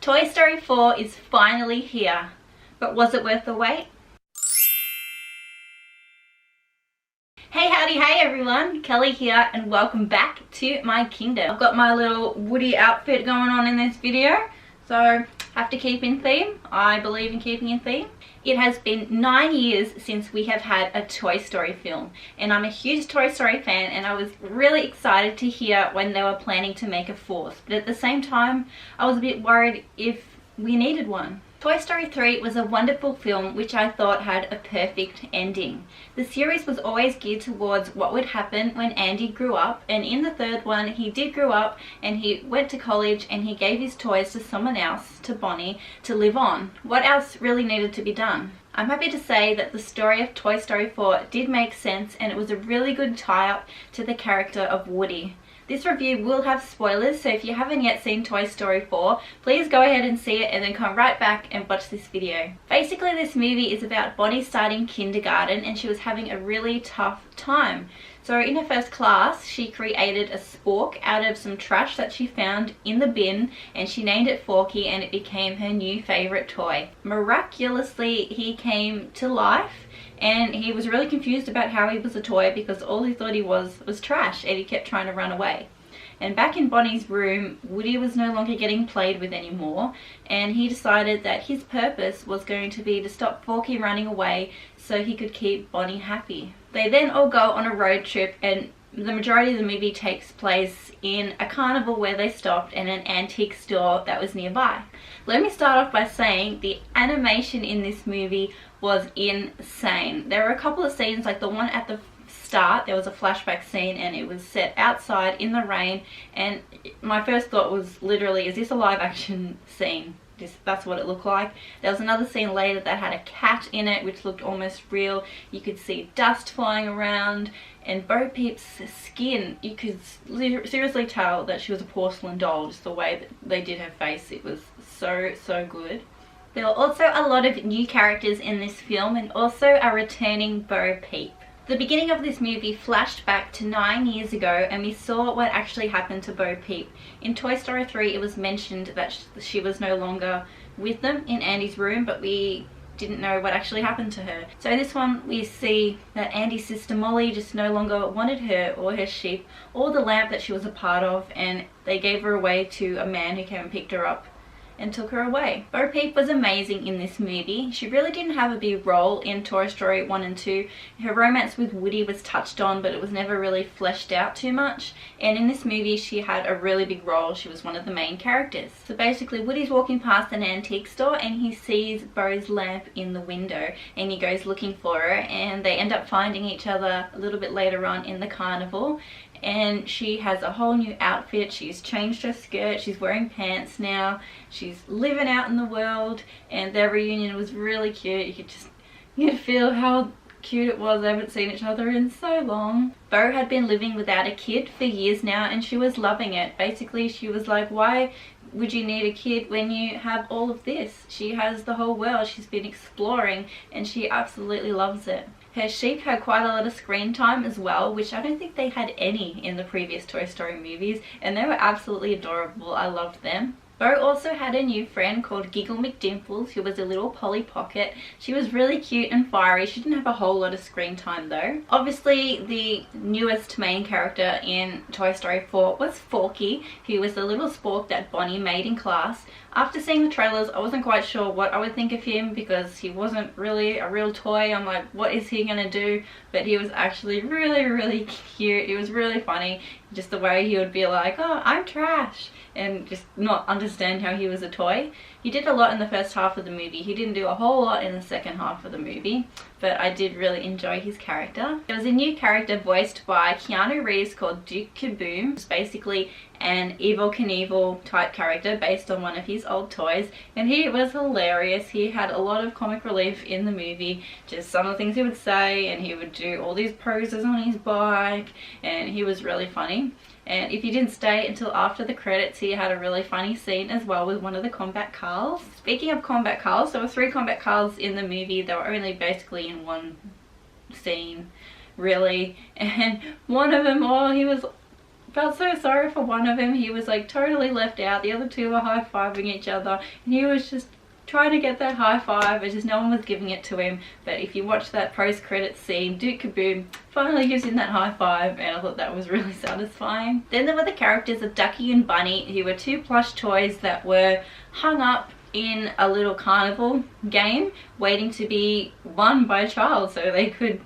Toy Story 4 is finally here, but was it worth the wait? Hey howdy, hey everyone, Kelly here and welcome back to my kingdom. I've got my little Woody outfit going on in this video, so have to keep in theme. I believe in keeping in theme. It has been 9 years since we have had a Toy Story film, and I'm a huge Toy Story fan, and I was really excited to hear when they were planning to make a fourth, but at the same time I was a bit worried if we needed one. Toy Story 3 was a wonderful film which I thought had a perfect ending. The series was always geared towards what would happen when Andy grew up, and in the third one he did grow up and he went to college and he gave his toys to someone else, to Bonnie, to live on. What else really needed to be done? I'm happy to say that the story of Toy Story 4 did make sense, and it was a really good tie-up to the character of Woody. This review will have spoilers, so if you haven't yet seen Toy Story 4, please go ahead and see it and then come right back and watch this video. Basically, this movie is about Bonnie starting kindergarten and she was having a really tough time. So in her first class, she created a spork out of some trash that she found in the bin, and she named it Forky, and it became her new favorite toy. Miraculously, he came to life, and he was really confused about how he was a toy because all he thought he was trash, and he kept trying to run away. And back in Bonnie's room, Woody was no longer getting played with anymore, and he decided that his purpose was going to be to stop Forky running away so he could keep Bonnie happy. They then all go on a road trip, and the majority of the movie takes place in a carnival where they stopped and an antique store that was nearby. Let me start off by saying the animation in this movie was insane. There were a couple of scenes, like the one at the start, there was a flashback scene and it was set outside in the rain, and my first thought was literally, is this a live action scene? That's what it looked like. There was another scene later that had a cat in it which looked almost real. You could see dust flying around, and Bo Peep's skin, you could seriously tell that she was a porcelain doll, just the way that they did her face. It was so good. There were also a lot of new characters in this film, and also a returning Bo Peep. The beginning of this movie flashed back to 9 years ago, and we saw what actually happened to Bo Peep. In Toy Story 3 it was mentioned that she was no longer with them in Andy's room, but we didn't know what actually happened to her. So in this one we see that Andy's sister Molly just no longer wanted her or her sheep or the lamp that she was a part of, and they gave her away to a man who came and picked her up and took her away. Bo Peep was amazing in this movie. She really didn't have a big role in Toy Story 1 and 2. Her romance with Woody was touched on, but it was never really fleshed out too much. And in this movie, she had a really big role. She was one of the main characters. So basically, Woody's walking past an antique store and he sees Bo's lamp in the window, and he goes looking for her, and they end up finding each other a little bit later on in the carnival. And she has a whole new outfit. She's changed her skirt, she's wearing pants now, she's living out in the world, and their reunion was really cute. You could feel how cute it was. They haven't seen each other in so long. Bo had been living without a kid for years now, and she was loving it. Basically, she was like, why would you need a kid when you have all of this? She has the whole world, she's been exploring, and she absolutely loves it. Her sheep had quite a lot of screen time as well, which I don't think they had any in the previous Toy Story movies, and they were absolutely adorable. I loved them. Bo also had a new friend called Giggle McDimples, who was a little Polly Pocket. She was really cute and fiery. She didn't have a whole lot of screen time though. Obviously, the newest main character in Toy Story 4 was Forky, who was the little spork that Bonnie made in class. After seeing the trailers, I wasn't quite sure what I would think of him because he wasn't really a real toy. I'm like, what is he gonna do? But he was actually really cute. He was really funny. Just the way he would be like, oh, I'm trash, and just not understand how he was a toy. He did a lot in the first half of the movie. He didn't do a whole lot in the second half of the movie, but I did really enjoy his character. There was a new character voiced by Keanu Reeves called Duke Kaboom. It's basically an Evel Knievel type character based on one of his old toys, and he was hilarious. He had a lot of comic relief in the movie, just some of the things he would say, and he would do all these poses on his bike, and he was really funny. And if you didn't stay until after the credits, he had a really funny scene as well with one of the combat cars. Speaking of combat cars, there were 3 combat cars in the movie. They were only basically in one scene, really. And one of them, oh, he was felt so sorry for one of them. He was like totally left out. The other two were high-fiving each other and he was just trying to get that high five, but just no one was giving it to him. But if you watch that post-credits scene, Duke Kaboom finally gives him that high five, and I thought that was really satisfying. Then there were the characters of Ducky and Bunny, who were two plush toys that were hung up in a little carnival game waiting to be won by a child so they could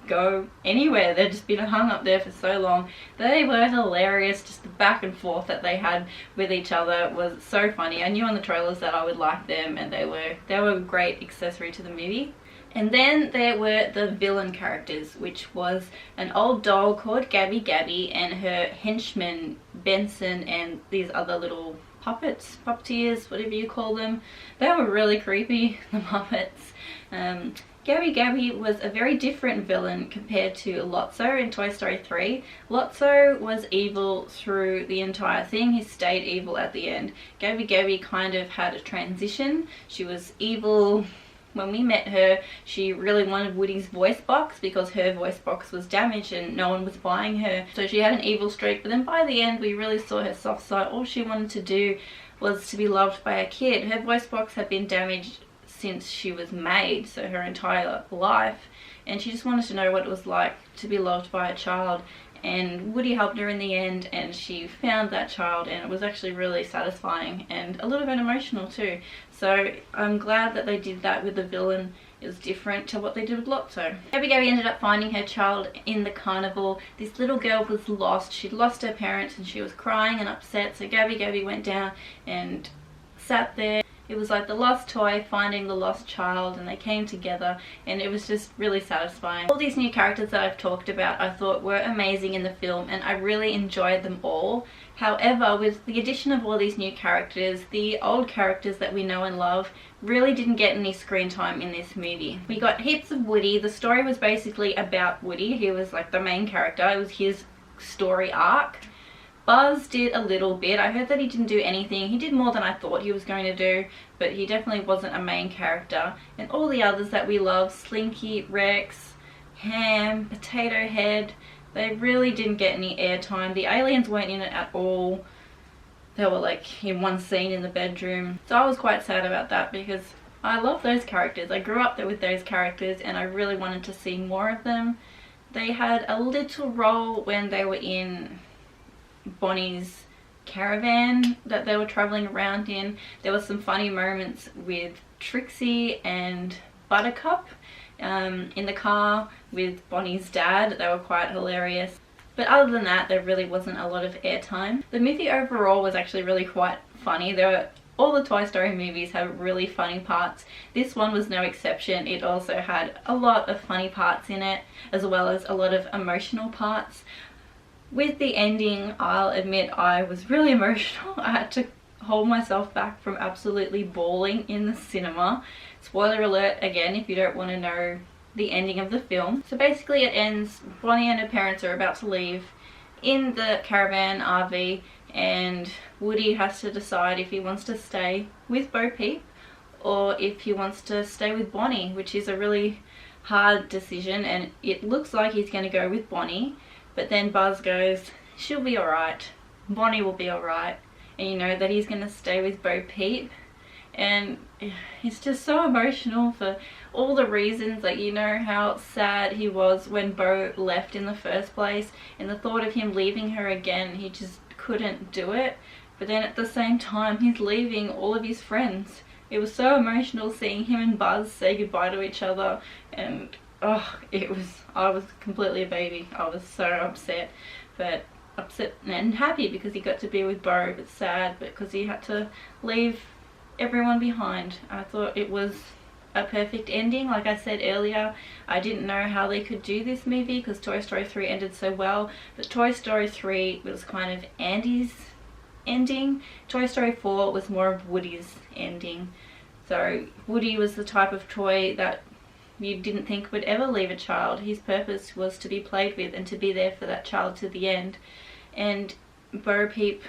go anywhere. They'd just been hung up there for so long. They were hilarious. Just the back and forth that they had with each other was so funny. I knew on the trailers that I would like them, and they were a great accessory to the movie. And then there were the villain characters, which was an old doll called Gabby Gabby and her henchman Benson and these other little puppets, puppeteers, whatever you call them. They were really creepy, the Muppets. Gabby Gabby was a very different villain compared to Lotso in Toy Story 3. Lotso was evil through the entire thing. He stayed evil at the end. Gabby Gabby kind of had a transition. She was evil. When we met her, she really wanted Woody's voice box because her voice box was damaged and no one was buying her. So she had an evil streak, but then by the end we really saw her soft side. All she wanted to do was to be loved by a kid. Her voice box had been damaged since she was made, so her entire life, and she just wanted to know what it was like to be loved by a child. And Woody helped her in the end, and she found that child, and it was actually really satisfying and a little bit emotional too. So I'm glad that they did that with the villain. It was different to what they did with Lotso. Gabby Gabby ended up finding her child in the carnival. This little girl was lost. She'd lost her parents and she was crying and upset, so Gabby Gabby went down and sat there. It was like the lost toy finding the lost child, and they came together, and it was just really satisfying. All these new characters that I've talked about I thought were amazing in the film, and I really enjoyed them all. However, with the addition of all these new characters, the old characters that we know and love really didn't get any screen time in this movie. We got heaps of Woody. The story was basically about Woody. He was like the main character. It was his story arc. Buzz did a little bit. I heard that he didn't do anything. He did more than I thought he was going to do, but he definitely wasn't a main character. And all the others that we love, Slinky, Rex, Ham, Potato Head, they really didn't get any airtime. The aliens weren't in it at all. They were like in one scene in the bedroom. So I was quite sad about that because I love those characters. I grew up there with those characters and I really wanted to see more of them. They had a little role when they were in Bonnie's caravan that they were traveling around in. There were some funny moments with Trixie and Buttercup in the car with Bonnie's dad. They were quite hilarious. But other than that, there really wasn't a lot of airtime. The movie overall was actually really quite funny. All the Toy Story movies have really funny parts. This one was no exception. It also had a lot of funny parts in it, as well as a lot of emotional parts. With the ending, I'll admit I was really emotional. I had to hold myself back from absolutely bawling in the cinema. Spoiler alert again if you don't want to know the ending of the film. So basically it ends, Bonnie and her parents are about to leave in the caravan RV, and Woody has to decide if he wants to stay with Bo Peep or if he wants to stay with Bonnie, which is a really hard decision, and it looks like he's going to go with Bonnie. But then Buzz goes, she'll be alright, Bonnie will be alright, and you know that he's going to stay with Bo Peep. And it's just so emotional for all the reasons, like, you know how sad he was when Bo left in the first place, and the thought of him leaving her again, he just couldn't do it. But then at the same time he's leaving all of his friends. It was so emotional seeing him and Buzz say goodbye to each other, and oh, I was completely a baby. I was so upset, but upset and happy because he got to be with Bo, but sad because he had to leave everyone behind. I thought it was a perfect ending. Like I said earlier, I didn't know how they could do this movie because Toy Story 3 ended so well, but Toy Story 3 was kind of Andy's ending. Toy Story 4 was more of Woody's ending. So Woody was the type of toy that you didn't think would ever leave a child. His purpose was to be played with and to be there for that child to the end. And Bo Peep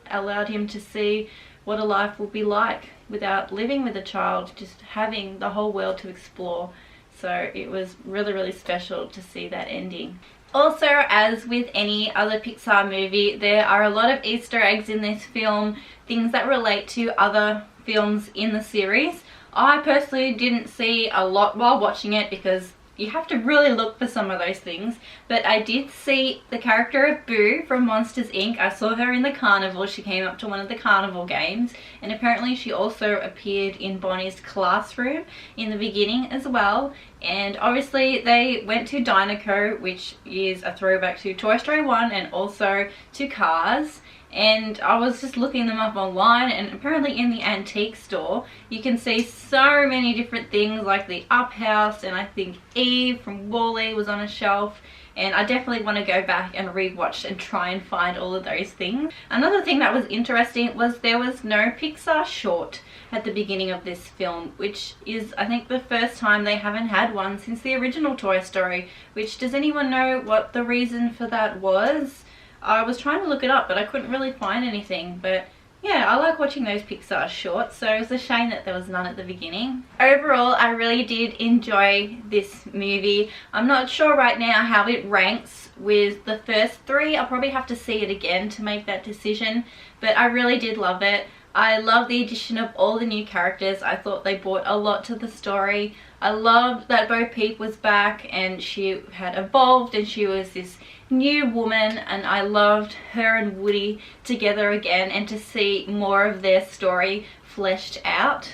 allowed him to see what a life would be like without living with a child, just having the whole world to explore. So it was really, really special to see that ending. Also, as with any other Pixar movie, there are a lot of Easter eggs in this film, things that relate to other films in the series. I personally didn't see a lot while watching it because you have to really look for some of those things, but I did see the character of Boo from Monsters Inc. I saw her in the carnival. She came up to one of the carnival games, and apparently she also appeared in Bonnie's classroom in the beginning as well. And obviously they went to Dinoco, which is a throwback to Toy Story 1 and also to Cars. And I was just looking them up online, and apparently in the antique store you can see so many different things like the Up House, and I think Eve from Wall-E was on a shelf, and I definitely want to go back and rewatch and try and find all of those things. Another thing that was interesting was there was no Pixar short at the beginning of this film, which is I think the first time they haven't had one since the original Toy Story, which, does anyone know what the reason for that was? I was trying to look it up, but I couldn't really find anything. But yeah, I like watching those Pixar shorts, so it's a shame that there was none at the beginning. Overall, I really did enjoy this movie. I'm not sure right now how it ranks with the first three. I'll probably have to see it again to make that decision, but I really did love it. I love the addition of all the new characters. I thought they brought a lot to the story. I loved that Bo Peep was back and she had evolved and she was this new woman, and I loved her and Woody together again and to see more of their story fleshed out.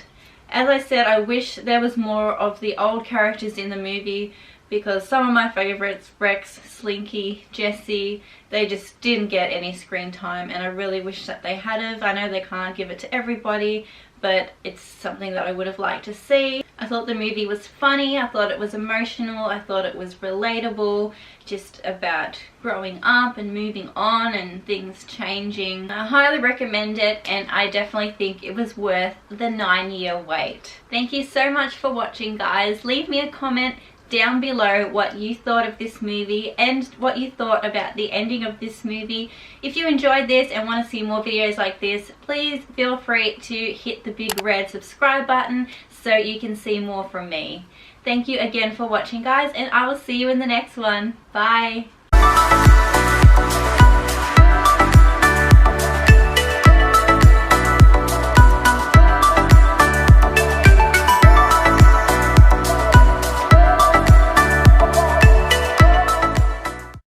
As I said, I wish there was more of the old characters in the movie, because some of my favorites, Rex, Slinky, Jessie, they just didn't get any screen time, and I really wish that they had have. I know they can't give it to everybody, but it's something that I would have liked to see. I thought the movie was funny, I thought it was emotional, I thought it was relatable, just about growing up and moving on and things changing. I highly recommend it, and I definitely think it was worth the 9-year wait. Thank you so much for watching, guys. Leave me a comment down below what you thought of this movie and what you thought about the ending of this movie. If you enjoyed this and want to see more videos like this, please feel free to hit the big red subscribe button so you can see more from me. Thank you again for watching, guys, and I will see you in the next one. Bye.